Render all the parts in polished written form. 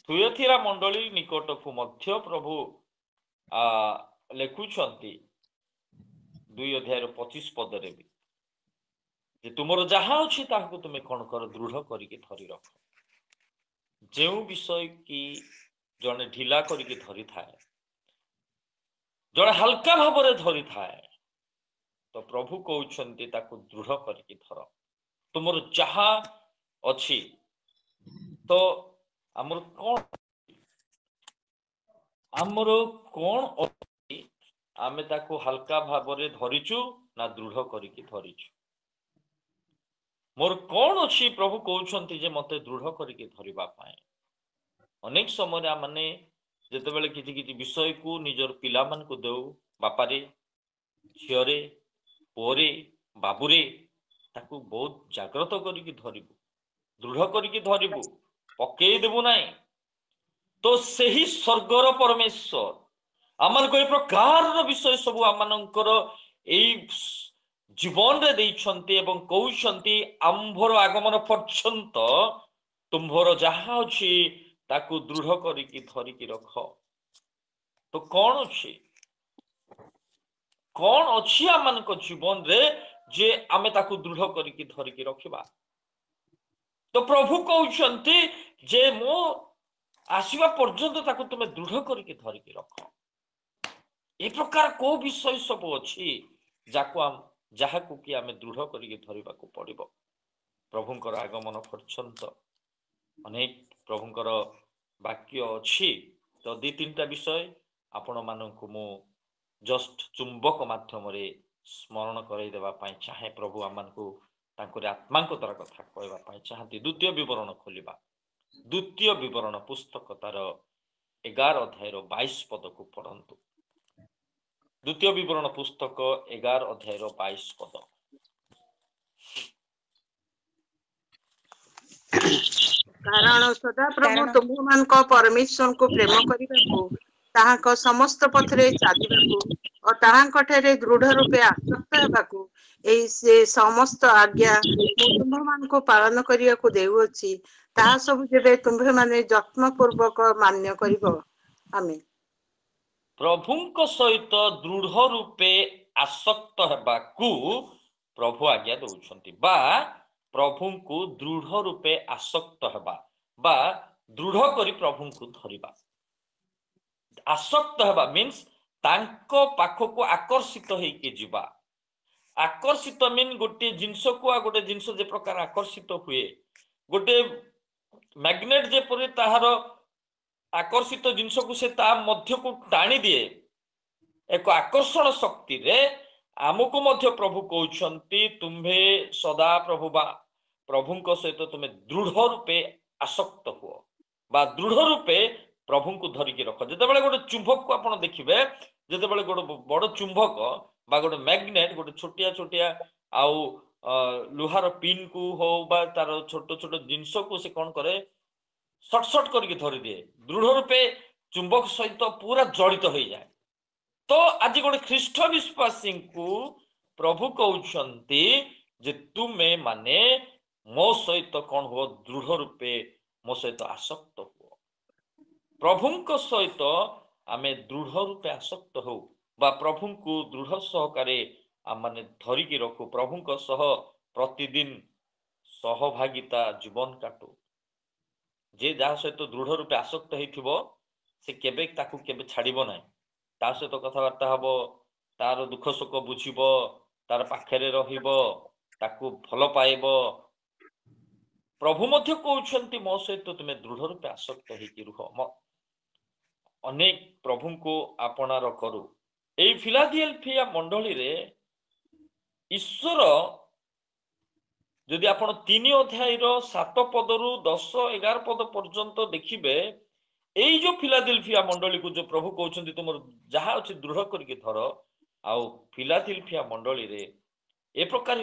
थुयथिरा मंडली निकट को मध्य प्रभु लेखुंट 2:25 पदरे भी जे तुमर जहा अच्छी तुम्हें कौन कर दृढ़ करके धरी रख जो विषय की जड़े ढिला करके धरी थाए जड़े हल्का भाव धरी थाए तो प्रभु कहते दृढ़ करके धर तुमर जहा अच्छी तो आमर कौन अच्छी आमे ताको हल्का भाव धरीचु ना दृढ़ करके धरीचु मोर कौन अच्छी प्रभु कहते जे मते दृढ़ करके धरिबा पाए अनेक समय माने जेते बेले किछि किछि विषय को निजर पिला मान को देउ बापारे झियरे पुअरे बाबुरे ताकू बहुत जाग्रत करके धरिबु दृढ़ करके धरिबु पकेई देबु नाही तो सही स्वर्गर परमेश्वर आमान को प्रकार विषय सब आमानकर एई जीवन रे देइछन्ति एवं कहउछन्ति आंभर आगमन पर्यंत तुम्भर जहा अछि ताकू दृढ़ करिकी धरिकी रख तो कौन अच्छी आमान को जीवन रे जे आमे ताकू दृढ़ करिकी धरिकी रखिबा तो प्रभु कहउछन्ति जे मो आसीबा पर्यंत ताकू तुमे दृढ़ करिकी धरिकी रख ए प्रकार को विषय सब अछि जाको जहा को कि आमे दृढ़ करिकी धरिबा को पड़िबो प्रभुंकर आगमन पर्यंत अनेक प्रभुंकर वाक्य अच्छी तो 2-3टा विषय आपण मानक मु जस्ट चुंबक माध्यम रे स्मरण कराई देबा पाई चाहे प्रभु आमान को तांकर आत्मा को द्वारा कथा कहबा पाई चाहती द्वितीय विवरण खोलिबा द्वितीय विवरण पुस्तक तार 11 अध्याय 22 पद को पढ़ंतु द्वितीय विवरण पुस्तक 11 अध्याय 22 पद कारण सदा प्रभु तुम मान को परमेश्वर को प्रेम करिबाकू ताहाक समस्त पथरे चालिबाकू और ताहाक ठेरे दृढ़ रूपे आसक्त हेबाकू एई से समस्त आज्ञा तुम मान को पालन करिया को देउछि ताहा सब जेबे तुम्हे माने यत्न पूर्वक मान्य करिवो आमेन प्रभुंक सहित दृढ़ रूपे आसक्त हेबाकू प्रभु आज्ञा दउछन्ति बा प्रभु को दृढ़ रूपे आसक्त हेबा बा दृढ़ करी प्रभु को धरिबा आसक्त हेबा मीन्स तांको पाख को आकर्षित हेके जिबा आकर्षित मीन गोटे जिंस को आ गोटे जिंस जे प्रकार आकर्षित हुए गोटे मैग्नेट जे परे ताहार आकर्षित जिंस को से ता मध्य को टाणी दिए एक आकर्षण शक्ति रे आमको मध्य प्रभु कहउछन्ति तुम्हे सदा प्रभुंक सहित तुम्हें दृढ़ रूपे आसक्त हुओ बा दृढ़ रूपे प्रभु को धरिकी रख जेतेबेले गोटे चुंबक को आपण देखिबे जेतेबेले गोटे बड़ चुंबक बा गोटे मैग्नेट गोटे छोटिया छोटिया आउ लुहार पिन को हो बा तार छोट छोट जिंस को से कौन करे शॉर्ट शॉर्ट करके धरी दिए दृढ़ रूपे चुंबक सहित पूरा जड़ित हो जाए तो आज गोटे ख्रीष्ट विश्वासी को प्रभु कहउछन्ति जे तुमे माने मो सहित कौन हो दृढ़ रूपे मो सहित आसक्त हो प्रभुंक सहित आमे दृढ़ रूपे आसक्त हो बा प्रभु को दृढ़ सहकारे आमे धरिकी रखु प्रभुंक सह प्रतिदिन सहभागिता जीवन काटू जे जहा सहित दृढ़ रूपे आसक्त हेथिबो से केबे ताकू केबे छाड़िबो नाही ता सहित कथबार्ता हबो तार दुख सुख बुझिबो तार पाखरे रहिबो ताकू भल पाइबो प्रभु मध्य कहउछन्ति मो सहित तुमे दृढ़ रूपे आसक्त हेकि रुह अनेक प्रभु को आपणार करू एई फिलाडेल्फिया मंडली रे ईश्वर जदि आपण 3 अध्याय 7 पदरु 10-11 पद पर्यंत देखिबे एई जो फिलाडेल्फिया मंडली को जो प्रभु कहउछन्ति तुमर जहा अछि दृढ़ करके धर आउ फिलाडेल्फिया मंडली रे ए प्रकार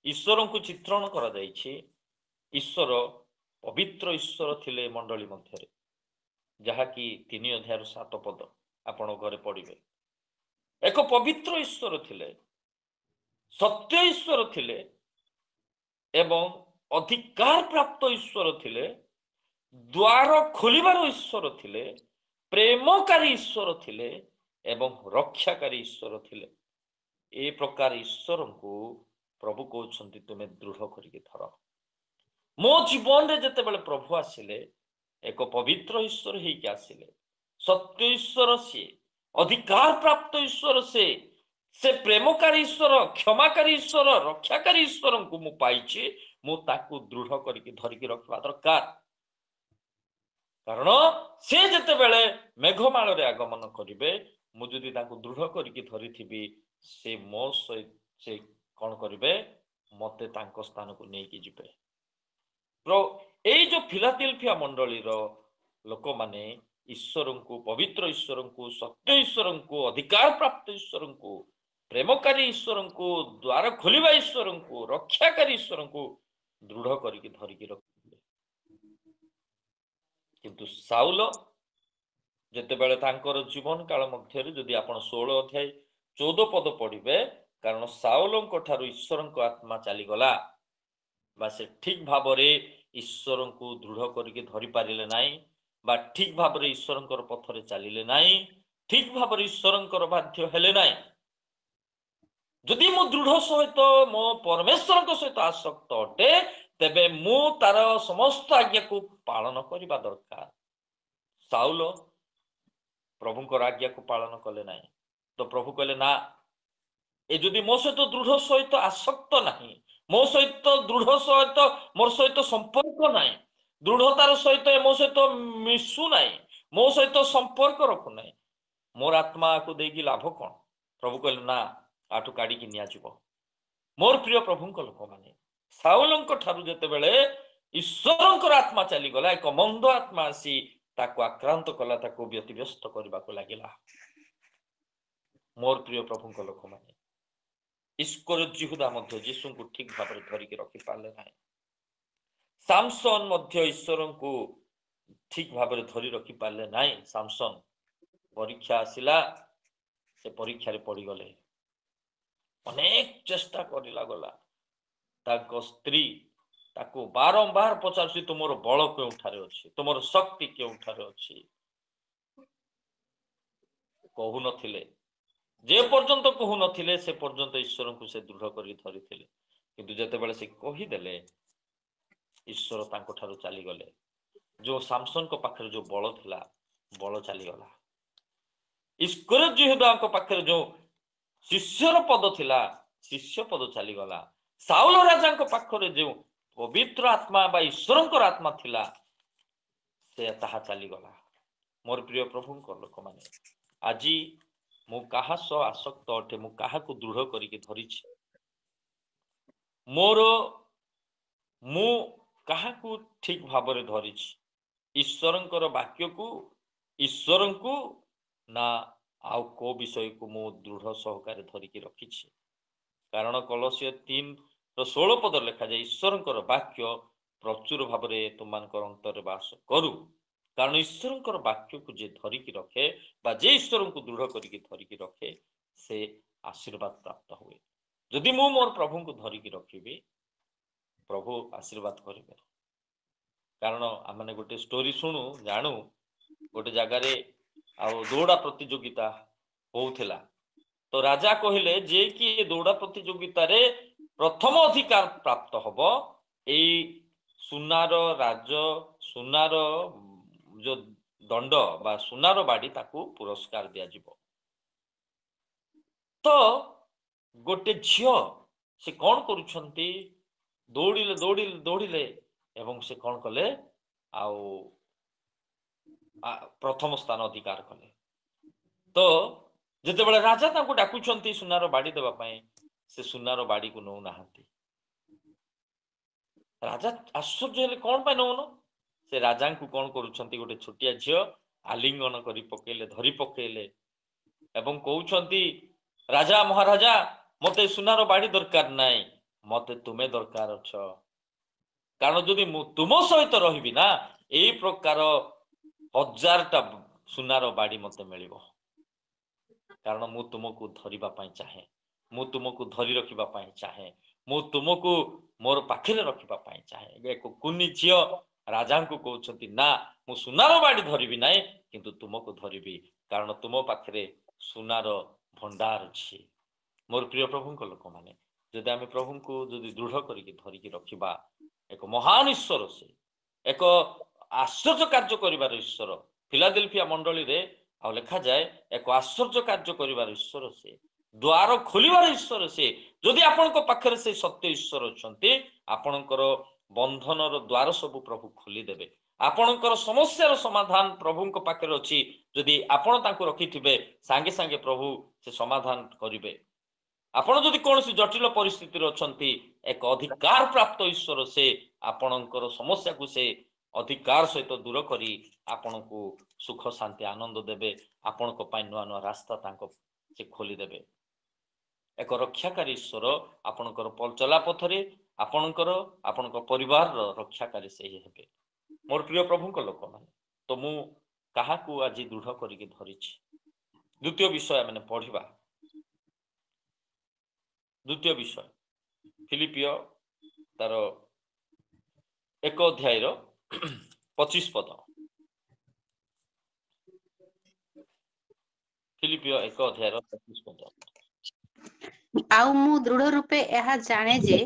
ईश्वर को चित्रण करा जायछि ईश्वर पवित्र ईश्वर थिले मंडली मध्य जहा कि 3 अध्याय 7 पद आपण घरे पढ़िबे एक पवित्र ईश्वर थिले सत्य ईश्वर थिले एवं अधिकार प्राप्त ईश्वर थिले द्वार खोलिबार ईश्वर थिले, प्रेमकारी ईश्वर थिले एवं रक्षाकारी ईश्वर थिले। ए प्रकार ईश्वर को प्रभु कहउछंती तुमे दृढ़ करिके धर। मो जीवन रे जते बेले प्रभु आसिले एक पवित्र ईश्वर ही के आसिले, सत्य ईश्वर से, अधिकार प्राप्त ईश्वर से प्रेमकारी ईश्वर, क्षमाकारी ईश्वर, रक्षाकारी ईश्वर को मु पाइछि। मु ताकू दृढ़ करिके धरिके रखवा दरकार। कारण से जते बेले मेघमाल रे आगमन करिवे, मु जदि ताकू दृढ़ करिके धरिथिबी, से मो सहित से कौन करिवे, मते तांको स्थान को नेकी जिबे। जो फिलाडेल्फिया मंडली लोक माने ईश्वर को, पवित्र ईश्वर को, सत्य ईश्वर को, अधिकार प्राप्त ईश्वर को, प्रेमकारी ईश्वर को, द्वार खोलिबा ईश्वर को, रक्षाकारी ईश्वर को दृढ़ करिके धरिके रखिले। किंतु साउल जते बेले तांकर जीवन काल मध्य जदि आपण 16 अध्याय 14 पद पढ़िबे, कारण साउलंक ठारू ईश्वरंक आत्मा चली गला, बा से ठीक भाबरे ईश्वर को दृढ़ करके धरि पारिले नाही, बा ठीक भाबरे ईश्वरंकर पथरे चलिले नाही, ठीक भाबरे ईश्वरंकर बाध्य हेले नाही। जदि मो दृढ़ सहित मो परमेश्वर सहित आसक्त अटे, तेबे मु तार समस्त आज्ञा को पालन करबा दरकार। साउल प्रभुंकर आज्ञा को पालन कले नाही, तो प्रभु कहले ना, ए जदि मो सहित दृढ़ सहित आसक्त नाही, मो सहित दृढ़ सहित मोर सहित संपर्क नाही, दृढ़तार सहित मो सहित मिसु नाही, मो सहित संपर्क रखु नाही, मोर आत्मा को देगी लाभ कौन? प्रभु कहले ना, आठु काढ़ी कि निया जीव। मोर प्रिय प्रभुंक लोक माने साउलंक ठारू जते बेले ईश्वरंकर आत्मा चली गला, एक मंद आत्मा आसी ताको आक्रांत कला, ताको व्यतिव्यस्त करबा को लागिला। मोर प्रिय प्रभुंक लोक माने इस्करियोत यहूदा मध्य यीशु को ठीक भाव में धरिके रखि पाले नाही। सामसन मध्य ईश्वर को ठीक भाव में धरि रखि पाले नाही। सामसन परीक्षा आसिला, से परीक्षा रे पड़ी गले, अनेक चेष्टा करिला गला। ताको स्त्री ताको बारंबार पचारसी, तुमर बल केउठारे अछि, तुमर शक्ति केउठारे अछि। कहू नथिले, जे पर्यंत कहू नथिले से पर्यंत ईश्वर को से दृढ़ करी धरिथिले। किंतु जते बेले से कही देले, ईश्वर तांको ठारू चली गले। जो सामसन को पाखरे जो बल थिला, बल चली गला। इस्करियोत यहूदा को पाखरे जो शिष्यर पद थिला, शिष्य पद चली गला। साउल राजा को पाखरे जो पवित्र आत्मा बा ईश्वरंकर आत्मा थिला, से ताहा चली गला। मोर प्रिय प्रभुंकर लोक माने आजी मु काहा सह आसक्त अटे, मु काहा को दृढ़ करिके धरिछि, मोर मु काहा को ठीक भाव में धरिछि, ईश्वरंकर वाक्य को, ईश्वर को ना आउ को विषय को मु दृढ़ सहकारे धरिके रखिछि। कारण कलसिय 3:16 पद लिखा जाए, ईश्वरंकर वाक्य प्रचुर भाव में तुमनकर अंतर वास करू। कारण ईश्वरंकर वाक्य को जे धरिकी रखे, बा जे ईश्वर को दृढ़ करिके धरिकी रखे, से आशीर्वाद प्राप्त हुए। जदि मु मोर प्रभु को धरिकी रखिबी, प्रभु आशीर्वाद करिवे। कारण आमने गोटे स्टोरी सुनु जानू, गोटे जगार दौड़ा प्रतियोगिता होउथिला, तो राजा कहले जे कि दौड़ा प्रतियोगिता रे प्रथम अधिकार प्राप्त हबो, एई सुनार राज, सुनार जो दंड बा सुनार बाड़ी ताकू पुरस्कार दिया जिवो। तो गोटे झियो से कौन करुछंती, दौड़िले दौड़िले दौड़िले एवं से कौन कले, आउ प्रथम स्थान अधिकार कले। तो जते बेले राजा ताकू डाकुछंती सुनार बाड़ी देबा पई, से सुनार बाड़ी को नौ नाहंती। राजा आश्चर्य हेले, कौन पाई नौनो? से राजा को कौन करुछंती, गोटे छोटिया झियो आलिंगन करी पकेले, धरी पकेले एवं कहउछंती, राजा महाराजा मते सुनार बाड़ी दरकार नाई, मते तुमे दरकार अछ। कारण जदि मु तुम सहित रहिबी ना, एई प्रकार 1000टा सुनार बाड़ी मते मिलिबो। कारण मु तुमको धरिबा पई चाहे, मु तुमको धरी रखिबा पई चाहे, मु तुमको मोर पाखरे रखिबा पई चाहे। एक कुनी झियो ରାଜାଙ୍କୁ କହୁଛନ୍ତି ନା ମୁଁ ସୁନାର ବାଡ଼ି ଧରିବି ନାହିଁ କିନ୍ତୁ ତୁମକୁ ଧରିବି କାରଣ ତୁମ ପାଖରେ ସୁନାର ଭଣ୍ଡାର ଅଛି। ମୋର ପ୍ରିୟ ପ୍ରଭୁଙ୍କ ଲୋକମାନେ ଯଦି ଆମେ ପ୍ରଭୁଙ୍କୁ ଯଦି ଦୃଢ଼ କରିକି ଧରିକି ରଖିବା ଏକ ମହାନ ଈଶ୍ୱର ସେ ଏକ ଆଶ୍ଚର୍ଯ୍ୟ କାର୍ଯ୍ୟ କରିବାର ଈଶ୍ୱର ଫିଲାଦେଲଫିଆ ମଣ୍ଡଳୀରେ ଆଉ ଲେଖାଯାଏ ଏକ ଆଶ୍ଚର୍ଯ୍ୟ କାର୍ଯ୍ୟ କରିବାର ଈଶ୍ୱର ସେ ଦ୍ୱାର ଖୋଲିବାର ଈଶ୍ୱର ସେ ଯଦି ଆପଣଙ୍କ ପାଖରେ ସେ ସତ୍ୟ ଈଶ୍ୱର ଅଛନ୍ତି ଆପଣଙ୍କର ବନ୍ଧନର ଦ୍ୱାର ସବୁ ପ୍ରଭୁ ଖୋଲିଦେବେ ଆପଣଙ୍କର ସମସ୍ୟାର ସମାଧାନ ପ୍ରଭୁଙ୍କ ପାଖରେ ଅଛି ଯଦି ଆପଣ ତାଙ୍କୁ ରଖିଥିବେ ସାଙ୍ଗେ ସାଙ୍ଗେ ପ୍ରଭୁ ସେ ସମାଧାନ କରିବେ। ଆପଣ ଯଦି କୌଣସି ଜଟିଳ ପରିସ୍ଥିତିରେ ଅଛନ୍ତି ଏକ ଅଧିକାର ପ୍ରାପ୍ତ ଈଶ୍ୱର ସେ ଆପଣଙ୍କର ସମସ୍ୟାକୁ ସେ ଅଧିକାର ସହିତ ଦୂର କରି ଆପଣଙ୍କୁ ସୁଖ ଶାନ୍ତି ଆନନ୍ଦ ଦେବେ ଆପଣଙ୍କ ପାଇଁ ନୂଆ ନୂଆ ରାସ୍ତା ତାଙ୍କ ସେ ଖୋଲିଦେବେ। ଏକ ରକ୍ଷାକାରୀ ଈଶ୍ୱର ଆପଣଙ୍କର ଚଲା ପଥରେ ଆପଣଙ୍କ ପରିବାରର ରକ୍ଷାକାରୀ ସେ ହେବେ। ମୋର ପ୍ରିୟ ପ୍ରଭୁଙ୍କ ଲୋକମାନେ ତ ମୁଁ କାହାକୁ ଆଜି ଦୃଢ଼ କରିକି ଧରିଛି। ଦ୍ୱିତୀୟ ବିଷୟ ମାନେ ପଢିବା ଦ୍ୱିତୀୟ ବିଷୟ ଫିଲିପିଓ ତାର 1 ଅଧ୍ୟାୟର 25 ପଦ। ଫିଲିପିଓ 1 ଅଧ୍ୟାୟର 25 ପଦ। ଆଉ ମୁଁ ଦୃଢ଼ ରୂପେ ଏହା ଜାଣେ ଯେ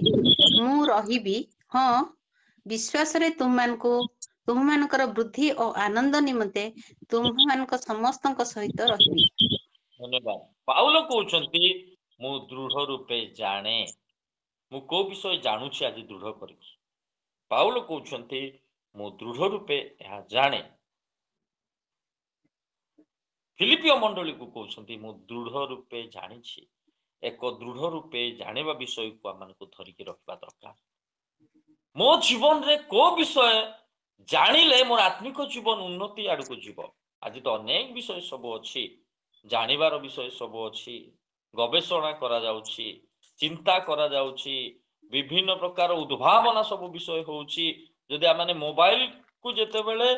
ମୁଁ ରହିବି ହଁ ବିଶ୍ୱାସରେ ତୁମମାନଙ୍କର ବୃଦ୍ଧି ଓ ଆନନ୍ଦ ନିମନ୍ତେ ତୁମମାନଙ୍କ ସମସ୍ତଙ୍କ ସହିତ ରହିବି। ଧନ୍ୟବାଦ। ପାଉଲ କହୁଛନ୍ତି ମୁଁ ଦୃଢ଼ ରୂପେ ଜାଣେ। ମୁଁ କୋଉ ବିଷୟ ଜାଣୁଛି ଆଜି ଦୃଢ଼ କରିକି ପାଉଲ କହୁଛନ୍ତି ମୁଁ ଦୃଢ଼ ରୂପେ ଏହା ଜାଣେ। ଫିଲିପିଓ ମଣ୍ଡଳୀକୁ କହୁଛନ୍ତି ମୁଁ ଦୃଢ଼ ରୂପେ ଜାଣିଛି। ଏକ ଦୃଢ଼ ରୂପେ ଜାଣିବା ବିଷୟକୁ ଆମମାନଙ୍କୁ ଧରିକି ରଖିବା ଦରକାର। ମୋ ଜୀବନରେ କୋଉ ବିଷୟ ଜାଣିଲେ ମୋର ଆତ୍ମିକ ଜୀବନ ଉନ୍ନତି ଆଡକୁ ଯିବ। ଆଜି ତ ଅନେକ ବିଷୟ ସବୁ ଅଛି ଜାଣିବାର ବିଷୟ ସବୁ ଅଛି ଗବେଷଣା କରାଯାଉଛି ଚିନ୍ତା କରାଯାଉଛି ବିଭିନ୍ନ ପ୍ରକାର ଉଦ୍ଭାବନା ସବୁ ବିଷୟ ହଉଛି। ଯଦି ଆମେ ମୋବାଇଲ କୁ ଯେତେବେଳେ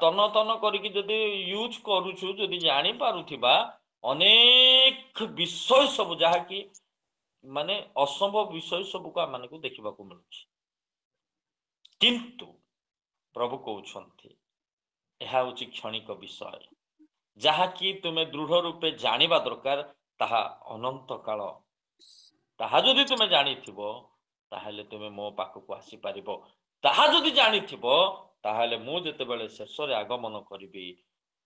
ତନ ତନ କରିକି ଯଦି ୟୁଜ କରୁଛୁ ଯଦି ଜାଣିପାରୁଥିବା ଅନେକ ବିଷୟ ସବୁ ଯାହାକି ମାନେ ଅସମ୍ଭବ ବିଷୟ ସବୁକୁ ଆମମାନଙ୍କୁ ଦେଖିବାକୁ ମିଳୁଛି। କିନ୍ତୁ ପ୍ରଭୁ କହୁଛନ୍ତି ଏହା ହେଉଛି କ୍ଷଣିକ ବିଷୟ ଯାହାକି ତୁମେ ଦୃଢ଼ ରୂପେ ଜାଣିବା ଦରକାର ତାହା ଅନନ୍ତ କାଳ। ତାହା ଯଦି ତୁମେ ଜାଣିଥିବ ତାହେଲେ ତୁମେ ମୋ ପାଖକୁ ଆସିପାରିବ। ତାହା ଯଦି ଜାଣିଥିବ ତାହେଲେ ମୁଁ ଯେତେବେଳେ ଶେଷରେ ଆଗମନ କରିବି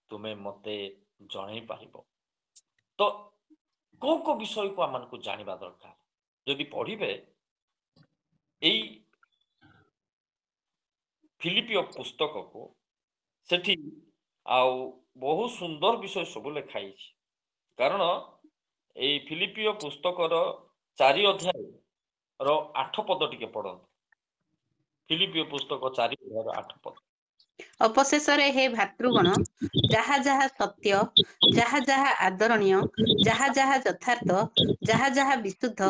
ତୁମେ ମତେ ଜଣେଇ ପାରିବ। ତ କୋଉ କୋଉ ବିଷୟକୁ ଆମମାନଙ୍କୁ ଜାଣିବା ଦରକାର ଯଦି ପଢିବେ ଏଇ ଫିଲିପିଓ ପୁସ୍ତକକୁ ସେଠି ଆଉ ବହୁତ ସୁନ୍ଦର ବିଷୟ ସବୁ ଲେଖା ହେଇଛି। କାରଣ ଏଇ ଫିଲିପିଓ ପୁସ୍ତକର 4 ଅଧ୍ୟାୟର 8 ପଦ ଟିକେ ପଢନ୍ତୁ। ଫିଲିପିଓ ପୁସ୍ତକ 4 ଅଧ୍ୟାୟର 8 ପଦ। ଅବଶେଷରେ ହେ ଭାତୃଗଣ ଯାହା ଯାହା ସତ୍ୟ ଯାହା ଯାହା ଆଦରଣୀୟ ଯାହା ଯାହା ଯଥାର୍ଥ ଯାହା ଯାହା ବିଶୁଦ୍ଧ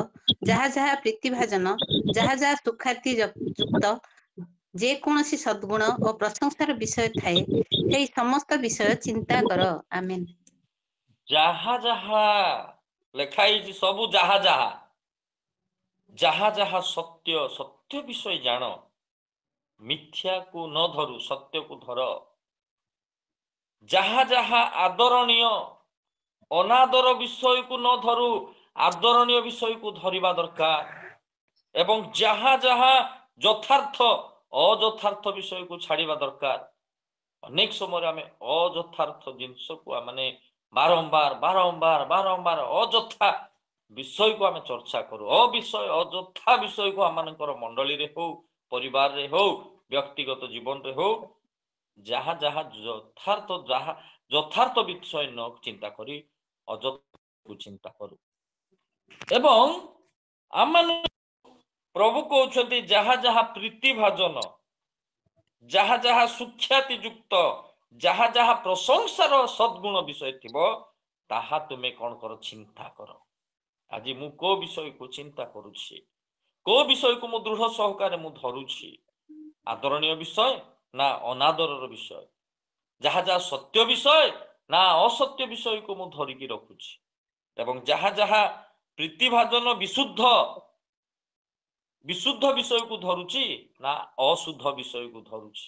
ଯାହା ଯାହା ପ୍ରୀତିଭାଜନ ଯାହା ଯାହା ସୁଖ୍ୟାତି ଯୁକ୍ତ ଯେ କୌଣସି ସଦ୍ଗୁଣ ଓ ପ୍ରଶଂସାର ବିଷୟ ଥାଏ ସେଇ ସମସ୍ତ ବିଷୟ ଚିନ୍ତା କର। ଆମେନ୍। ଯାହା ଯାହା ଲେଖା ହେଇଛି ସବୁ ଯାହା ଯାହା ସତ୍ୟ ବିଷୟ ଜାଣ ମିଥ୍ୟାକୁ ନ ଧରୁ ସତ୍ୟକୁ ଧର। ଯାହା ଯାହା ଆଦରଣୀୟ ଅନାଦର ବିଷୟକୁ ନ ଧରୁ ଆଦରଣୀୟ ବିଷୟକୁ ଧରିବା ଦରକାର। ଏବଂ ଯାହା ଯାହା ଯଥାର୍ଥ ଅଯଥାର୍ଥ ବିଷୟକୁ ଛାଡିବା ଦରକାର। ଅନେକ ସମୟରେ ଆମେ ଅଯଥାର୍ଥ ଜିନିଷକୁ ମାନେ ବାରମ୍ବାର ଅଯଥା ବିଷୟକୁ ଆମେ ଚର୍ଚ୍ଚା କରୁ। ଅଯଥା ବିଷୟକୁ ଆମମାନଙ୍କର ମଣ୍ଡଳୀରେ ହଉ ପରିବାରରେ ହଉ ବ୍ୟକ୍ତିଗତ ଜୀବନରେ ହଉ ଯାହା ଯାହା ଯଥାର୍ଥ ବିଷୟ ନ ଚିନ୍ତା କରି ଅଯଥାକୁ ଚିନ୍ତା କରୁ। ଏବଂ ଆମମାନେ ପ୍ରଭୁ କହୁଛନ୍ତି ଯାହା ଯାହା ପ୍ରୀତିଭାଜନ ଯାହା ଯାହା ସୁଖ୍ୟାତି ଯୁକ୍ତ ଯାହା ଯାହା ପ୍ରଶଂସାର ସଦ୍ଗୁଣ ବିଷୟ ଥିବ ତାହା ତୁମେ କଣ କର ଚିନ୍ତା କର। ଆଜି ମୁଁ କୋଉ ବିଷୟକୁ ଚିନ୍ତା କରୁଛି କୋଉ ବିଷୟକୁ ମୁଁ ଦୃଢ଼ ସହକାରେ ମୁଁ ଧରୁଛି ଆଦରଣୀୟ ବିଷୟ ନା ଅନାଦରର ବିଷୟ ଯାହା ଯାହା ସତ୍ୟ ବିଷୟ ନା ଅସତ୍ୟ ବିଷୟକୁ ମୁଁ ଧରିକି ରଖୁଛି ଏବଂ ଯାହା ଯାହା ପ୍ରୀତିଭାଜନ ବିଶୁଦ୍ଧ ବିଷୟକୁ ଧରୁଛି ନା ଅଶୁଦ୍ଧ ବିଷୟକୁ ଧରୁଛି।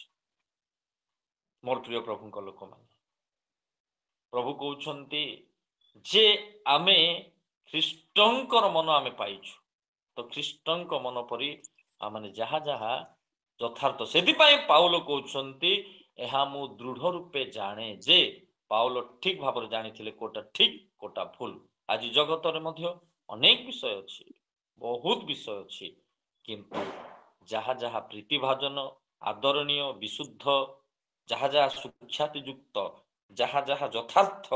मोर प्रिय प्रभु को लोक माने प्रभु कहउछंती जे आमे ख्रीष्टंकर मन आमे पाइछु तो ख्रीष्टंक मन परी आमे जहा जहा यथार्थ सेति पाई पाउल कहउछंती एहा मु दृढ़ रूपे जाने जे पाउल ठीक भाव जानी कोटा ठीक कोटा भूल आज जगत रे मध्य अनेक विषय अछि बहुत विषय अछि किंतु जहा जहा प्रीतिभाजन आदरणीय विशुद्ध जहा जहा सुख्याति युक्त जहा जहा यथार्थ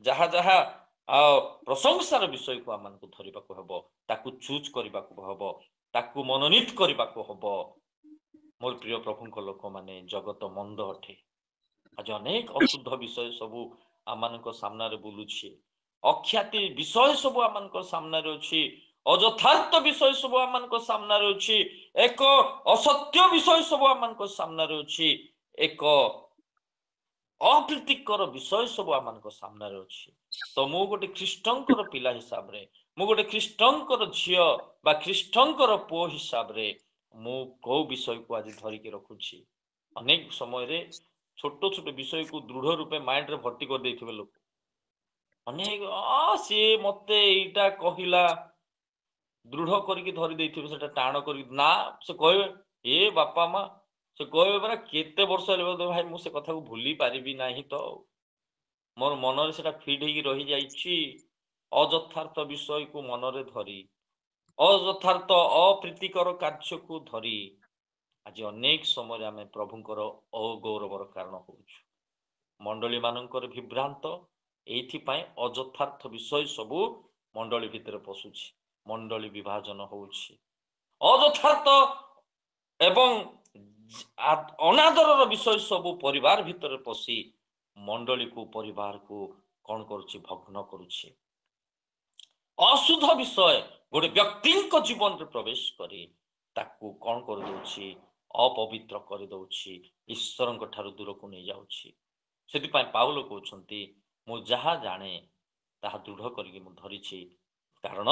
जहा जहा प्रशंसार विषय को आम धरवा हम ताकू चूज करने को हम ताकू मनोनीत करने को हम मोर प्रिय प्रभु लोक माने जगत मंद अटे आज अनेक अशुद्ध विषय सबू आम सामने बुलुछि अख्याति विषय सब आम सामने अच्छी अयथार्थ विषय सब आम सामने अच्छी एक असत्य विषय सब आम सामने अच्छी एक अप्रीतिकर विषय सब आम सामने अच्छी तो मु गोटे ख्रीष्टंकर पिला हिसाब रे मु गोटे ख्रीष्टंकर झियो बा ख्रीष्टंकर पुओ हिसाब रे मु को विषय को आज धरिकी रखुछि अनेक समय रे छोट छोट विषय को दृढ़ रूपे माइंड रे भर्ती कर देथिबे लोक अनेक सी मते एटा कहिला दृढ़ करके धरी देथिबे सेटा टाण करके ना से कहबे ए बापा माँ से कहबे परा केते वर्ष हेले भाई मु से कथा को भूली पारिबी नाही तो मोर मन रे सेटा फिट हेकी रही जाइछि अयथार्थ विषय को मन रे धरी अयथार्थ अप्रीतिकर कार्य को धरी आज अनेक समय आम प्रभुंकर अगौरवर कारण होउछु मंडली मानकर विभ्रांत एइथिपाई अयथार्थ विषय सबू मंडली भितर पशुछि मंडली विभाजन होउछि अयथार्थ एवं अनादर विषय सबू परिवार भितर पशि मंडली को परिवार को कौन करुछि भग्न करुछि अशुद्ध विषय गोटे व्यक्ति जीवन रे प्रवेश करी ताकू कौन कर दउछि अपवित्र कर दउछि ईश्वर ठारू दूर को नहीं जाउछि सेति पाई पाउल कहउछंती मु जहा जाने ताहा दृढ़ करके मु धरिछि कारण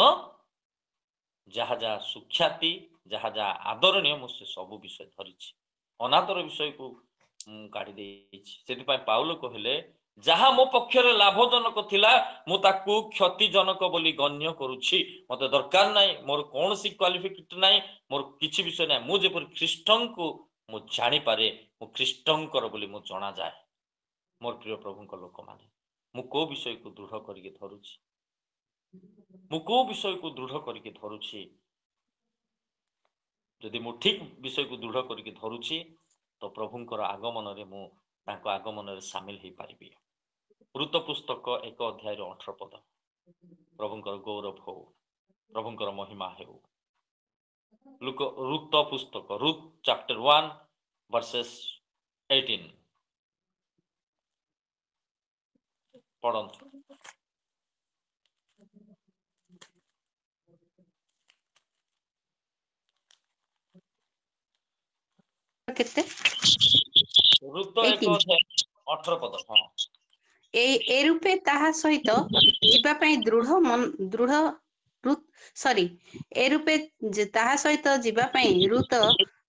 जहा जहा सुख्याति जहा जहा आदरणीय मु से सब विषय धरिछि अनादर विषय को काढ़ी देछि सेति पाई पाउल कहले जहा मो पक्षरे लाभजनक थिला मु ताकू क्षतिजनक बोली गण्य करुछि मते दरकार नाही मोर कोनसी क्वालिफिकेट नाही मोर किछि विषय नाही मु जेपर ख्रीष्टन को मु जानि पारे मु ख्रीष्टंकर बोली मु जणा जाय मोर प्रिय प्रभु लोक माने मु को विषय को दृढ़ करके धरुछि मु को विषय को दृढ़ करके धरुछि यदि मु ठीक विषय को दृढ़ करके धरुछि तो प्रभुंकर आगमन रे मु ताको आगमन रे शामिल हे पारिबी ऋत पुस्तक 1 अध्याय 18 पद प्रभुंकर गौरव हो प्रभुंकर महिमा हो ऋत पुस्तक ऋत चैप्टर 1 वर्सेस 18 पढ़ंतु केते ऋत 1 अध्याय 18 पद हां ए रूपे ताहा सहित जीवा पई ए रूपे ताहा सहित जीवा पई ऋत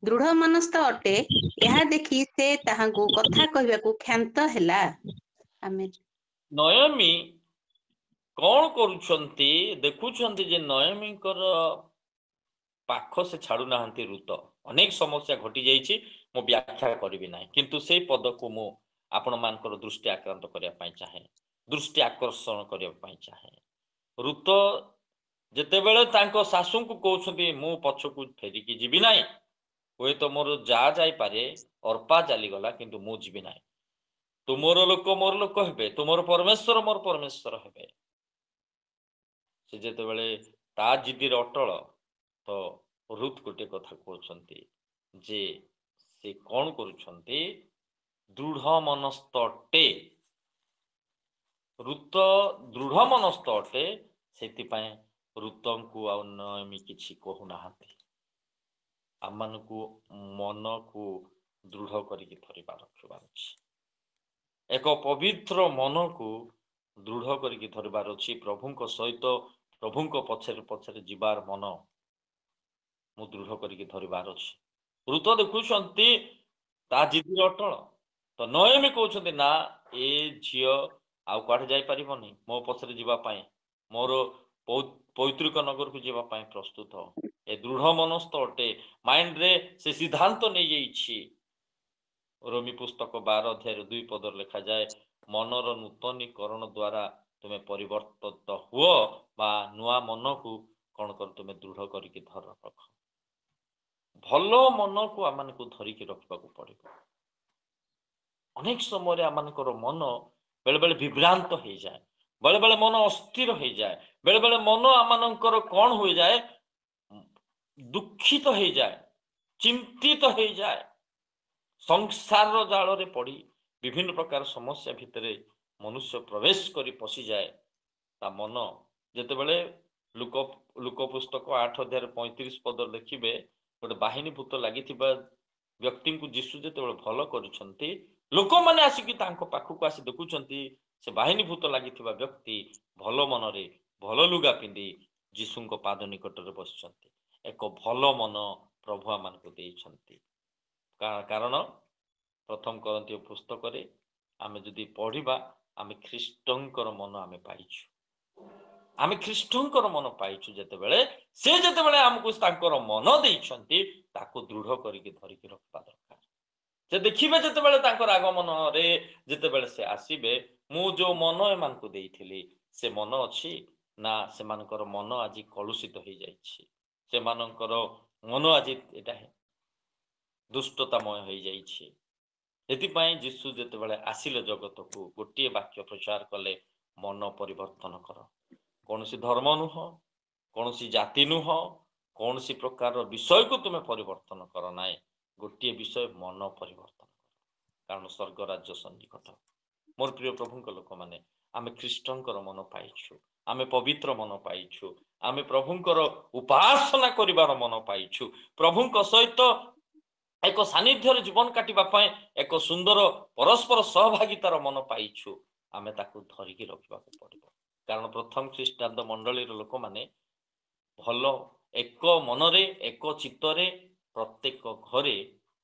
दृढ़ मनस्थ अटे यहा देखि से ताहांकु कथा कहबाकू क्षांत हैला आमेन नयमी कौन करुछंती देखुछंती जे नयमी कर पाख से छाड़ू नाहंती ऋत अनेक समस्या घटी जाइछि मो व्याख्या करिबि नाही किंतु से पद को मो आपण मानकर दृष्टि आक्रांत करिया पई चाहे दृष्टि आकर्षण करिया पई चाहे ऋत जेते बेले तांको सासु को कहउछंती मु पछ को फेरी की जीबि नाही होय तो मोर जा जाई पारे अर्पा चली गला किंतु मु जीबि नाही तुमोर लोक मोर लोक हेबे तुमोर परमेश्वर मोर परमेश्वर हेबे से जेते बेले ता जिदिर अटल तो ऋत गोटे कथा कहउछंती जे से कौन करुछंती दृढ़ मनस्थ अटे ऋत दृढ़ मनस्थ अटे सेति पाए ऋतम को आ नयमी किछि कहु नाहंती आमान को मन को दृढ़ करिके धरिबा रखिबार अछि एक पवित्र मन को दृढ़ करिके धरिबार अछि प्रभुंक सहित प्रभुंक पछरे पछरे जीवार मन मु दृढ़ करिके धरिबार अछि ऋत देखुछंती ता जिदिर अटल तो नोएमी कहउछन्ति ना ए झियो आउ कुआडे जाई परिबनी मो पछरे जीवा पाई मोर पौत्रिक नगर को जीवा पाई प्रस्तुत हो ए दृढ़ मनस्थ अटे माइंड रे से सिद्धांत नहीं जाइछि रोमी पुस्तक 12 अध्याय 2 पद लिखा जाए मनर नूतनीकरण द्वारा तुम्हें परिवर्तित हुओ बा नुआ मन को कौन कर तुम्हें दृढ़ करके धर रख भल मन को आम को धरिकी रखा पड़ो अनेक समय आम मन बेले बेले विभ्रांत हो जाए बेले बेले मन अस्थिर हो जाए बेले बेले मन आम कौन हो जाए दुखित हो जाए चिंतित हो जाए संसार जाल रे पड़ी विभिन्न प्रकार समस्या भितर मनुष्य प्रवेश करी पशि जाए ता मन जेते बेले लुक पुस्तक 8 अध्याय 35 पद देखिबे गोटे बाहिनी भूत लगी व्यक्ति को जीशु जेते भल करुछंती लोक माने आसिकी तांको पाखु आसी देखुछंती से बाहिनी भूत लगी व्यक्ति भल मन रे भल लुगा पिंदी जीशु को पाद निकट रे बसछंती एक भल मन प्रभु आमान को देइछंती कारण प्रथम करंती पुस्तक रे आमे जदि पढ़िबा आमे ख्रीष्टंकर मन आमे पाइछु आमे ख्रीष्टंकर मन पाइछु जेते बेले से जेते बेले हमकु तांकर मन देइछंती ताको दृढ़ करिके धरिके रखबा दरकार से देखिबे जेते बेले तांकर आगमन रे जेते बेले से आसीबे मु जो मन एमान को देइथिली से मन अछि ना से मानकर मन आजि कलुषित हो जाइछि से मानकर मन आजि एटा दुष्टतामय हो जाइछि एथिपाई जीशु जेते बेले आसिले जगत को गोटे वाक्य प्रचार कले मन परिवर्तन कर कौन सी धर्म नुह कौन सी जाति नुह कौन सी प्रकार विषय को तुम्हें परिवर्तन कर ना गोटे विषय मन परिवर्तन कारण स्वर्ग राज्य सन्निकट मोर प्रिय प्रभु लोक मैंने आम ख्रीष्टंकर मन पाइछु आम पवित्र मन पाइछु आम प्रभुंकर उपासना करिवार मन पाइछु प्रभुंक सहित एक सानिध्य जीवन काटिबा एक सुंदर परस्पर सहभागितार मन पाइछु आमे ताकू धरिकी रखा पड़ो कारण प्रथम ख्रीष्टाब्द मंडली लोक माने भल एक मनरे एक चित्तरे प्रत्येक घरे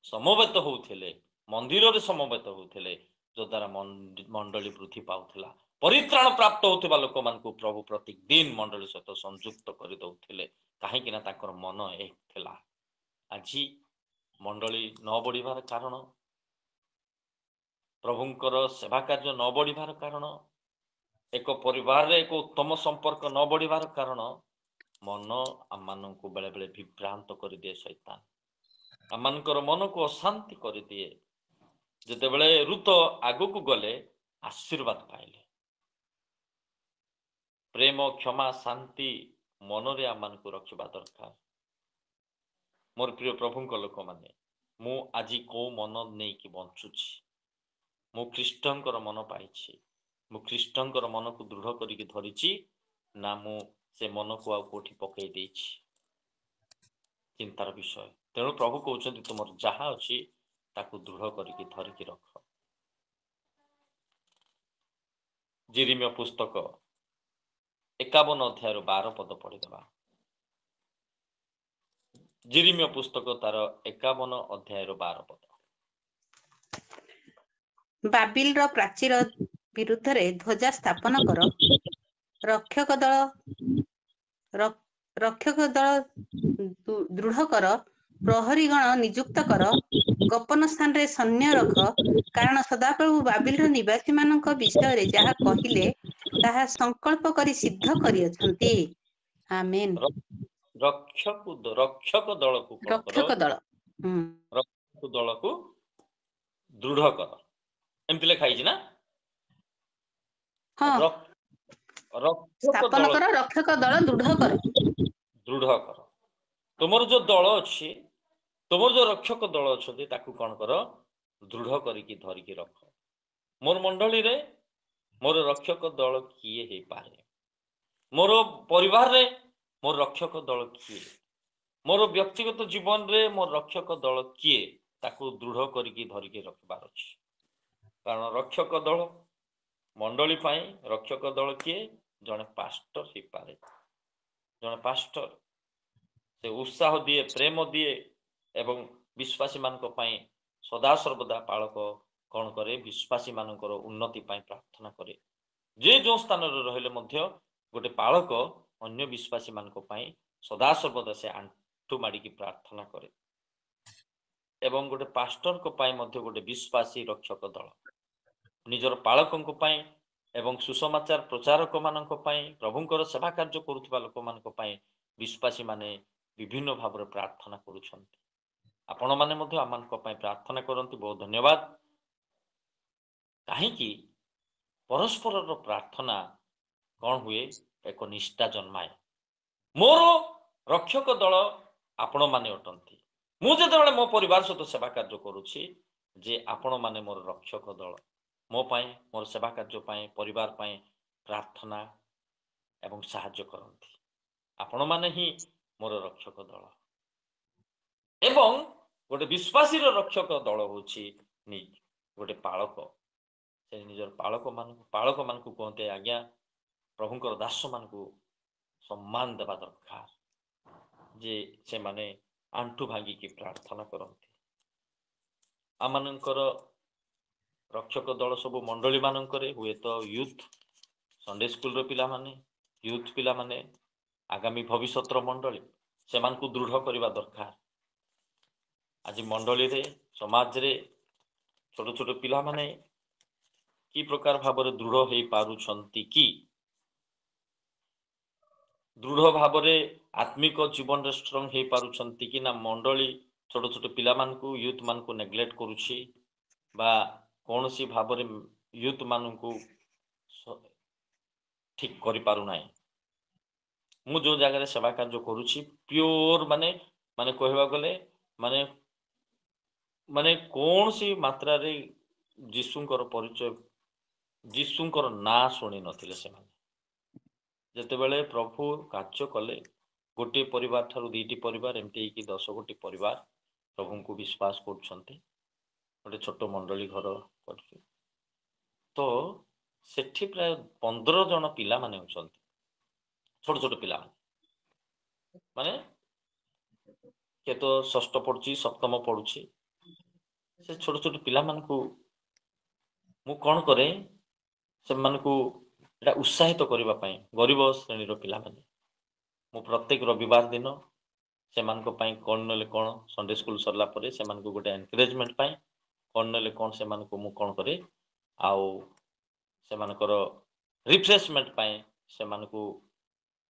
समवेत होउथिले मंदिर रे समवेत होउथिले जो द्वारा मंडली वृद्धि पाउथिला परित्राण प्राप्त होउथिबा लोक मान को प्रभु प्रत्येक दिन मंडली सहित संयुक्त करि दउथिले काहे कि ना ताकर मन एक थिला आजी मंडली न बढ़िबार कारण प्रभुंकर सेवा कार्य न बढ़िबार कारण एक परिवार रे एक उत्तम संपर्क न बढ़िबार कारण मन आम को बेले बेले विभ्रांत कर दिए शैतान आमर मन को अशांति कर दिए जेते बेले ऋत आगु को गले आशीर्वाद पाइले प्रेम क्षमा शांति मन रे आम को रखा दरकार मोर प्रिय प्रभुंक लोक माने मु आजी को मन नहीं कि बंचुछि मु ख्रीष्टंकर मन पाइछि मु ख्रीष्टंकर मन को दृढ़ करिके धरिछि ना मु से मन को आ कोठी पकई देछि चिंतार विषय तेणु प्रभु कहउछन्ति तुमर जहा अछि ताकू दृढ़ करिके धरिके रख जिरिमिया पुस्तक 51 अध्याय 12 पद पढ़ी देबा जिरिमिया पुस्तक तार 51 अध्याय 12 पद बाबिल रो प्राचीर विरुद्ध रे ध्वजा स्थापन कर रक्षक दल दृढ़ कर प्रहरी गण नियुक्त कर गोपन स्थान रे सैन्य रख कारण सदाप्रभु बाबिल रो निवासी मानक विषय रे जहा कहिले ताहा संकल्प करी सिद्ध करियछन्ति आमेन रक्षक दल को रक्षक दल रक्षक दल को दृढ़ कर एमती लिखाई ना हाँ स्थापन कर रक्षक दल दृढ़ कर तुमर जो दल अच्छी तुमर जो रक्षक दल अच्छे ताकू कौन कर दृढ़ करिकी धरिकी रख मोर मंडली रे मोर रक्षक दल किए हे पारे मोर परिवार रे मोर रक्षक दल किए मोर व्यक्तिगत जीवन रे मोर रक्षक दल किए ताकू दृढ़ करिकी धरिकी रखबार अछि कारण रक्षक दल मंडली पाई रक्षक दल किए जने पास्टर ही पारे जने पास्टर से उत्साह दिए प्रेम दिए एवं विश्वासी मान को पाई सदा सर्वदा पालक कौन करे विश्वासी मानकर उन्नति पाई प्रार्थना करे जे जो स्थान रहिले मध्य गोटे पालक अन्य विश्वासी मान सदा सर्वदा से आंठु माड़ी प्रार्थना करे एवं गोटे पास्टर को पाई मध्य गोटे विश्वासी रक्षक दल निजर पालकों को पाई एवं सुसमाचार प्रचारक मानक पाई प्रभुंकर सेवा कार्य करुवा लोक मानक पाई विश्वासी माने विभिन्न भाव प्रार्थना करुछंती आपण माने मध्य आमानक पाई प्रार्थना करंती बहुत धन्यवाद कहीं परस्पर प्रार्थना कौन हुए एक निष्ठा जन्माए मोर रक्षक दल आपण माने अटंती मुझे मो परिवार सहित सेवा कार्य करुछि जे आपण माने मोर रक्षक दल मो पाई मोर सेवा कार्य पाई परिवार पाई प्रार्थना एवं साहाय्य करंती आपण माने ही मोर रक्षक दल एवं गोटे विश्वासी रक्षक दल होछि गोटे पालक से निजर पालक मान को कहते आज्ञा प्रभुंकर दास मान को सम्मान देवा दरकार जे से माने आंठु भांगी की प्रार्थना करते आमनकर रक्षक दल सब मंडली मानकरे हुए तो यूथ संडे स्कूल पिला माने यूथ पिला माने आगामी भविष्यत मंडली से मान को दृढ़ करने दरकार आज मंडली रे समाज रे छोट छोट पिला माने कि प्रकार भाव दृढ़ हो पारुछंती कि दृढ़ भाव आत्मिक जीवन रे स्ट्रंग हो पारुछंती कि ना मंडली छोट छोट पिला मान को यूथ मान को नेग्लेक्ट करुछि बा कौन सी भाव यूथ मान को ठीक करि पारु नाही मु जो जगह सेवा कार्य करुछि प्योर माने माने कहवा गले माने माने कौन सी मात्रा रे जीशुंकर परिचय जीशुंकर ना शुणी नथिले से जेतेबेले प्रभु कार्य कले गोटे परिवार ठारू दीटी परिवार एमती कि 10 गोटी परिवार प्रभु को विश्वास करछंती गोटे छोट मंडली घर करछि तो सेठी प्राय 15 जन पिला माने होछंती छोट छोट पिला माने के तो षष्ठ पढ़ुछि सप्तम पढ़ुछि से छोट छोट पिला मान को मु कौन करे से मान को एटा उत्साहित करबा पई गरीब श्रेणी पिला माने मु प्रत्येक रविवार दिन से मान को पई कौन नले कौन संडे स्कूल सरला परे से मान को गोटे एनकरेजमेंट पई कौन नले कौन से मान को मु कौन करे आउ से मान को रिफ्रेशमेंट पई से मान को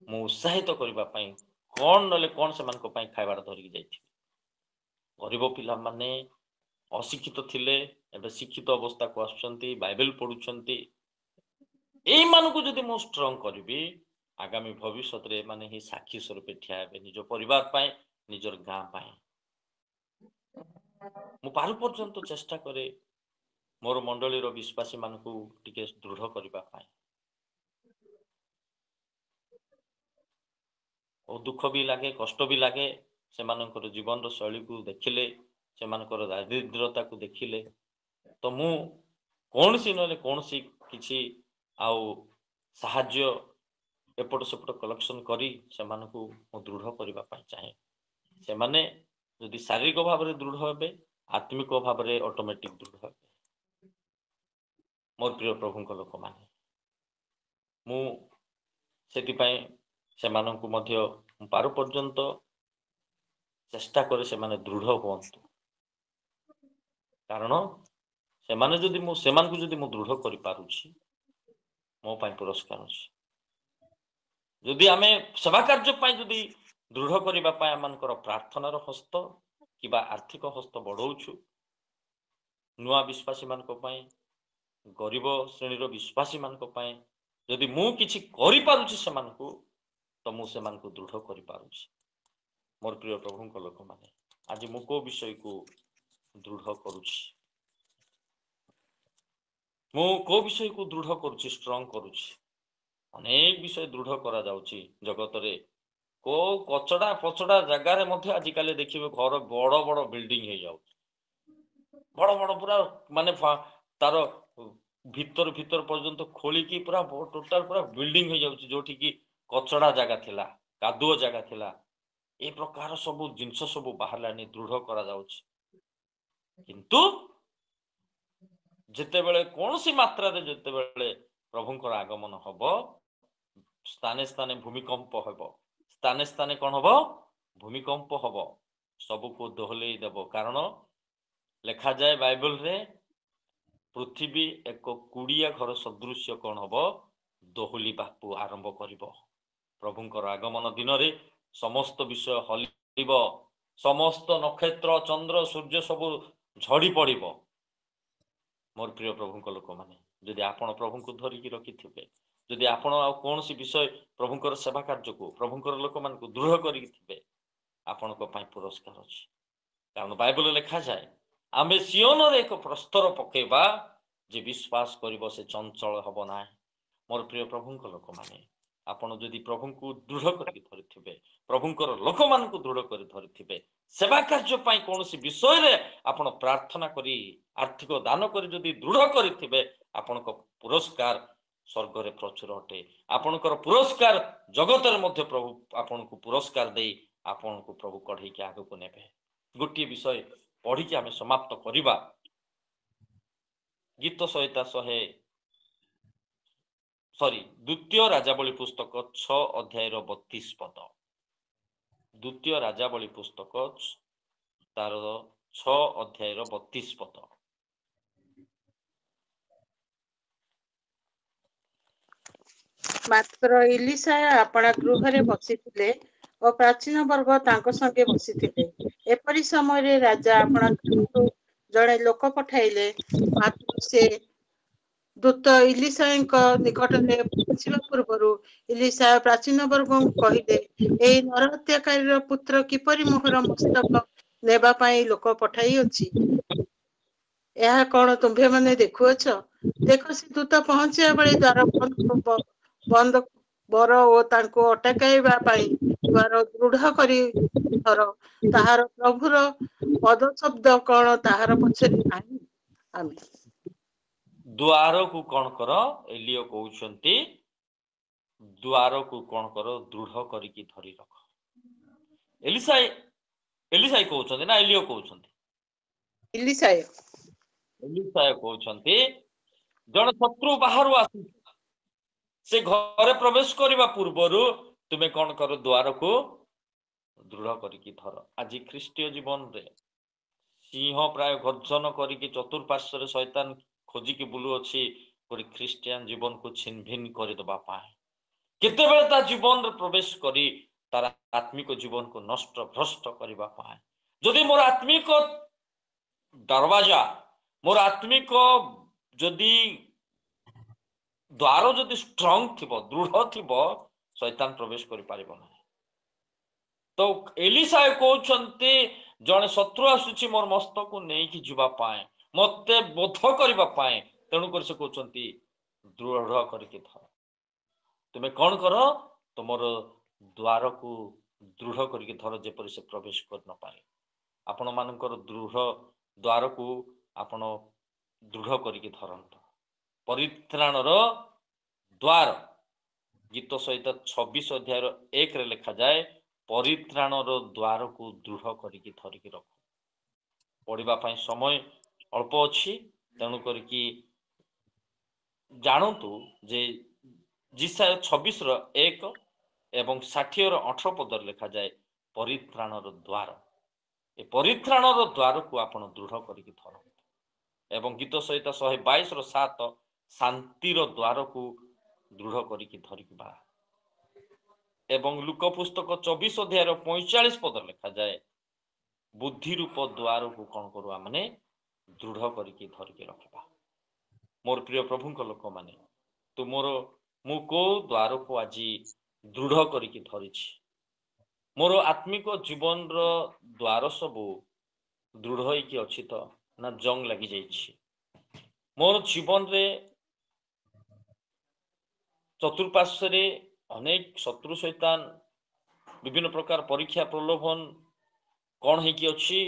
मु उत्साहित करबा पई कौन नले कौन से मान को पई खाइबार धरि जाइथि गरीब पिला माने अशिक्षित थिले एबे शिक्षित अवस्था को आसुचंती बाइबल पढुचंती एई मान को जदि मु स्ट्रॉंग करबी आगामी भविष्य रे माने ही साक्षी स्वरूप ठिया हेबे निज परिवार पाए निजर गां पाए मु पारु पर्यंत चेष्टा करे मोर मंडली रो विश्वासी मान को टिके दृढ़ करबा पाए ओ दुख भी लागे कष्ट भी लागे से मानकर जीवन रो शैली को देखिले से मानकर दारिद्रता को देखिले तो मु कौन सी नले कौन सी किछि आउ साहाଯ୍य एपट सेपट कलेक्शन करी से मान को मु दृढ़ करबा पाई चाहे से माने यदि शारीरिक भाव रे दृढ़ हेबे आत्मिक भाव रे ऑटोमेटिक दृढ़ हेबे मोर प्रिय प्रभु को लोक माने मु सेति पई से मान को मध्य पारु पर्यंत चेष्टा करे से माने दृढ़ होंतु कारण से माने जदि मु से मान को जदि मु दृढ़ करि पारुछि मो पाई पुरस्कार अछि जदि आमे सेवा कार्य पाई जदि दृढ़ करबा पाई आमानकर प्रार्थनार हस्त किबा आर्थिक हस्त बढ़ौछु नुआ विश्वासी मान को पाई गरीब श्रेणी विश्वासी मान को पाई जदि मु किछि करि पारुछि से मान को तो मु से मान को दृढ़ करि पारुछि मोर प्रिय प्रभु को लोक माने आज मु को विषय को दृढ़ करुछि मु को विषय को दृढ़ करुछि स्ट्रॉंग करुछि अनेक विषय दृढ़ करा जाउछि जगत रे को कचड़ा पचड़ा जगह रे मध्ये आज काले देखिबे घर बड़ बड़ बिल्डिंग हे जाउछि बड़ बड़ पूरा माने तार भीतर भीतर पर्यंत खोली की पूरा टोटल पूरा बिल्डिंग हे जाउछि जोठी की कचड़ा जगह थिला कादुओ जगह थिला ए प्रकार सब जिंस सब बाहरलानी दृढ़ करा जाउछि किंतु ଯେତେବେଳେ କୌଣସି ମାତ୍ରାରେ ଯେତେବେଳେ ପ୍ରଭୁଙ୍କର ଆଗମନ ହବ, ସ୍ଥାନେ ସ୍ଥାନେ ଭୂମିକମ୍ପ ହେବ, ସ୍ଥାନେ ସ୍ଥାନେ କଣ ହବ? ଭୂମିକମ୍ପ ହବ, ସବୁକୁ ଦୋହଲେଇ ଦେବ। କାରଣ ଲେଖାଯାଏ ବାଇବଲରେ ପୃଥିବୀ ଏକ କୁଡ଼ିଆ ଘର ସଦୃଶ୍ୟ କଣ ହବ? ଦୋହଲିବାକୁ ଆରମ୍ଭ କରିବ। ପ୍ରଭୁଙ୍କର ଆଗମନ ଦିନରେ ସମସ୍ତ ବିଷୟ ହଲିବ, ସମସ୍ତ ନକ୍ଷତ୍ର ଚନ୍ଦ୍ର ସୂର୍ଯ୍ୟ ସବୁ ଝଡ଼ି ପଡ଼ିବ। ମୋର ପ୍ରିୟ ପ୍ରଭୁଙ୍କ ଲୋକମାନେ, ଯଦି ଆପଣ ପ୍ରଭୁଙ୍କୁ ଧରିକି ରଖିଥିବେ, ଯଦି ଆପଣ ଆଉ କୌଣସି ବିଷୟ ପ୍ରଭୁଙ୍କର ସେବା କାର୍ଯ୍ୟକୁ ପ୍ରଭୁଙ୍କର ଲୋକମାନଙ୍କୁ ଦୃଢ଼ କରିକି ଥିବେ, ଆପଣଙ୍କ ପାଇଁ ପୁରସ୍କାର ଅଛି। କାରଣ ବାଇବଲ ଲେଖାଯାଏ ଆମେ ସିଓନରେ ଏକ ପ୍ରସ୍ତର ପକେଇବା, ଯେ ବିଶ୍ୱାସ କରିବ ସେ ଚଞ୍ଚଳ ହବ ନାହିଁ। ମୋର ପ୍ରିୟ ପ୍ରଭୁଙ୍କ ଲୋକମାନେ, ଆପଣ ଯଦି ପ୍ରଭୁଙ୍କୁ ଦୃଢ଼ କରିକି ଧରିଥିବେ, ପ୍ରଭୁଙ୍କର ଲୋକମାନଙ୍କୁ ଦୃଢ଼ କରି ଧରିଥିବେ, ସେବା କାର୍ଯ୍ୟ ପାଇଁ କୌଣସି ବିଷୟରେ ଆପଣ ପ୍ରାର୍ଥନା କରି ଆର୍ଥିକ ଦାନ କରି ଯଦି ଦୃଢ଼ କରିଥିବେ, ଆପଣଙ୍କ ପୁରସ୍କାର ସ୍ୱର୍ଗରେ ପ୍ରଚୁର ଅଟେ। ଆପଣଙ୍କର ପୁରସ୍କାର ଜଗତରେ ମଧ୍ୟ ପ୍ରଭୁ ଆପଣଙ୍କୁ ପୁରସ୍କାର ଦେଇ ଆପଣଙ୍କୁ ପ୍ରଭୁ କଢ଼େଇକି ଆଗକୁ ନେବେ। ଗୋଟିଏ ବିଷୟ ପଢ଼ିକି ଆମେ ସମାପ୍ତ କରିବା। ଗୀତ ସଂହିତା ଦ୍ୱିତୀୟ ରାଜାବଳୀ ପୁସ୍ତକ 6 ଅଧ୍ୟାୟର 32 ପଦ। ଦ୍ୱିତୀୟ ରାଜାବଳୀ ପୁସ୍ତକ ତାର 6 ଅଧ୍ୟାୟର 32 ପଦ। ମାତ୍ର ଇଲିଶା ଆପଣା ଗୃହରେ ବସିଥିଲେ ଓ ପ୍ରାଚୀନ ବର୍ଗ ତାଙ୍କ ସଙ୍ଗେ ବସିଥିଲେ। ଏପରି ସମୟରେ ରାଜା ଆପଣା ଗୃହରୁ ଜଣେ ଲୋକ ପଠାଇଲେ, ମାତ୍ର ସେ ଦୂତ ଇଲିଶାଙ୍କ ନିକଟରେ ପହଞ୍ଚିବା ପୂର୍ବରୁ ଇଲିଶା ପ୍ରାଚୀନ ବର୍ଗଙ୍କୁ କହିଲେ, ଏହି ନରହତ୍ୟାକାରୀର ପୁତ୍ର କିପରି ମୋହର ମସ୍ତକ ନେବା ପାଇଁ ଲୋକ ପଠାଇଅଛି? ଏହା କଣ ତୁମ୍ଭେମାନେ ଦେଖୁଅଛ? ଦେଖ, ସେ ଦୂତ ପହଞ୍ଚିବା ବେଳେ ଦ୍ୱାର ବନ୍ଦ ବର ଓ ତାଙ୍କୁ ଅଟକାଇବା ପାଇଁ ଦ୍ୱାର ଦୃଢ଼ କରି ଧର। ତାହାର ପ୍ରଭୁର ପଦଶବ୍ଦ କଣ ତାହାର ପଛରେ ନାହିଁ? ଆମେ ଦ୍ୱାରକୁ କଣ କର? ଏଲିଓ କହୁଛନ୍ତି ଦ୍ୱାରକୁ କଣ କର? ଦୃଢ଼ କରିକି ଧରି ରଖ। ଏଲିଶାଇ କହୁଛନ୍ତି ନା ଏଲିଓ କହୁଛନ୍ତି? ଇଲିଶାୟ ଏଲିଶାୟ କହୁଛନ୍ତି ଜଣେ ଶତ୍ରୁ ବାହାରୁ ଆସୁଛି, ସେ ଘରେ ପ୍ରବେଶ କରିବା ପୂର୍ବରୁ ତୁମେ କଣ କର? ଦ୍ୱାରକୁ ଦୃଢ଼ କରିକି ଧର। ଆଜି ଖ୍ରୀଷ୍ଟୀୟ ଜୀବନରେ ସିଂହ ପ୍ରାୟ ଗର୍ଜନ କରିକି ଚତୁଃପାର୍ଶ୍ୱରେ ଶୈତାନ ଖୋଜିକି ବୁଲୁଅଛି ଗୋଟେ ଖ୍ରୀଷ୍ଟିଆନ ଜୀବନକୁ ଛିନ୍ ଭିନ୍ କରିଦେବା ପାଇଁ। କେତେବେଳେ ତା ଜୀବନରେ ପ୍ରବେଶ କରି ତାର ଆତ୍ମିକ ଜୀବନକୁ ନଷ୍ଟ ଭ୍ରଷ୍ଟ କରିବା ପାଇଁ। ଯଦି ମୋର ଆତ୍ମିକ ଦରବାଜା, ମୋର ଆତ୍ମିକ ଯଦି ଦ୍ୱାର ଯଦି ଷ୍ଟ୍ରଙ୍ଗ ଥିବ, ଦୃଢ଼ ଥିବ, ଶୈତାନ ପ୍ରବେଶ କରିପାରିବ ନାହିଁ। ତ ଏଲିଶା କହୁଛନ୍ତି ଜଣେ ଶତ୍ରୁ ଆସୁଛି ମୋର ମସ୍ତକୁ ନେଇକି ଯିବା ପାଇଁ, ମତେ ବୋଧ କରିବା ପାଇଁ। ତେଣୁକରି ସେ କହୁଛନ୍ତି ଦୃଢ଼ କରିକି ଧର। ତୁମେ କଣ କର? ତୁମର ଦ୍ୱାରକୁ ଦୃଢ଼ କରିକି ଧର, ଯେପରି ସେ ପ୍ରବେଶ କରି ନପାରେ। ଆପଣ ମାନଙ୍କର ଦୃଢ଼ ଦ୍ୱାରକୁ ଆପଣ ଦୃଢ଼ କରିକି ଧରନ୍ତୁ। ପରିତ୍ରାଣର ଦ୍ୱାର, ଗୀତ ସଂହିତା 26 ଅଧ୍ୟାୟର 1ରେ ଲେଖାଯାଏ, ପରିତ୍ରାଣର ଦ୍ୱାରକୁ ଦୃଢ଼ କରିକି ଧରିକି ରଖ। ପଢ଼ିବା ପାଇଁ ସମୟ ଅଳ୍ପ ଅଛି, ତେଣୁ କରିକି ଜାଣନ୍ତୁ ଯେ ଜିସାୟ 26ର 1 ଏବଂ 60ର 18 ପଦରେ ଲେଖାଯାଏ ପରିତ୍ରାଣର ଦ୍ୱାର। ଏ ପରିତ୍ରାଣର ଦ୍ୱାରକୁ ଆପଣ ଦୃଢ଼ କରିକି ଧରନ୍ତୁ। ଏବଂ ଗୀତ ସଂହିତା 122ର 7 ଶାନ୍ତିର ଦ୍ୱାରକୁ ଦୃଢ଼ କରିକି ଧରିବା। ଏବଂ ଲୁକ ପୁସ୍ତକ 24 ଅଧ୍ୟାୟର 45 ପଦରେ ଲେଖାଯାଏ ବୁଦ୍ଧି ରୂପ ଦ୍ୱାରକୁ କଣ କରୁ? ଆମେ ଦୃଢ଼ କରିକି ଧରିକି ରଖିବା। ମୋର ପ୍ରିୟ ପ୍ରଭୁଙ୍କ ଲୋକମାନେ, ମୁଁ କୋଉ ଦ୍ୱାରକୁ ଆଜି ଦୃଢ଼ କରିକି ଧରିଛି? ମୋର ଆତ୍ମିକ ଜୀବନର ଦ୍ୱାର ସବୁ ଦୃଢ଼ ହେଇକି ଅଛି ତ, ନା ଜଙ୍ଗ ଲାଗିଯାଇଛି? ମୋର ଜୀବନରେ ଚତୁଃପାର୍ଶ୍ୱରେ ଅନେକ ଶତ୍ରୁ ଶୈତାନ ବିଭିନ୍ନ ପ୍ରକାର ପରୀକ୍ଷା ପ୍ରଲୋଭନ କଣ ହେଇକି ଅଛି?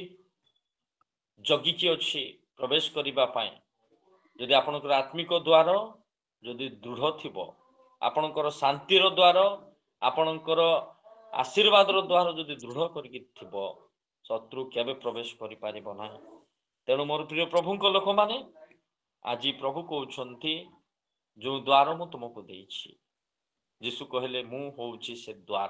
ଜଗିକି ଅଛି ପ୍ରବେଶ କରିବା ପାଇଁ। ଯଦି ଆପଣଙ୍କର ଆତ୍ମିକ ଦ୍ୱାର ଯଦି ଦୃଢ଼ ଥିବ, ଆପଣଙ୍କର ଶାନ୍ତିର ଦ୍ୱାର, ଆପଣଙ୍କର ଆଶୀର୍ବାଦର ଦ୍ୱାର ଯଦି ଦୃଢ଼ କରିକି ଥିବ, ଶତ୍ରୁ କେବେ ପ୍ରବେଶ କରିପାରିବ ନାହିଁ। ତେଣୁ ମୋର ପ୍ରିୟ ପ୍ରଭୁଙ୍କ ଲୋକମାନେ, आज प्रभु कहते जो द्वार मु तुमको देछि यीशु कहले मु होउछि से द्वार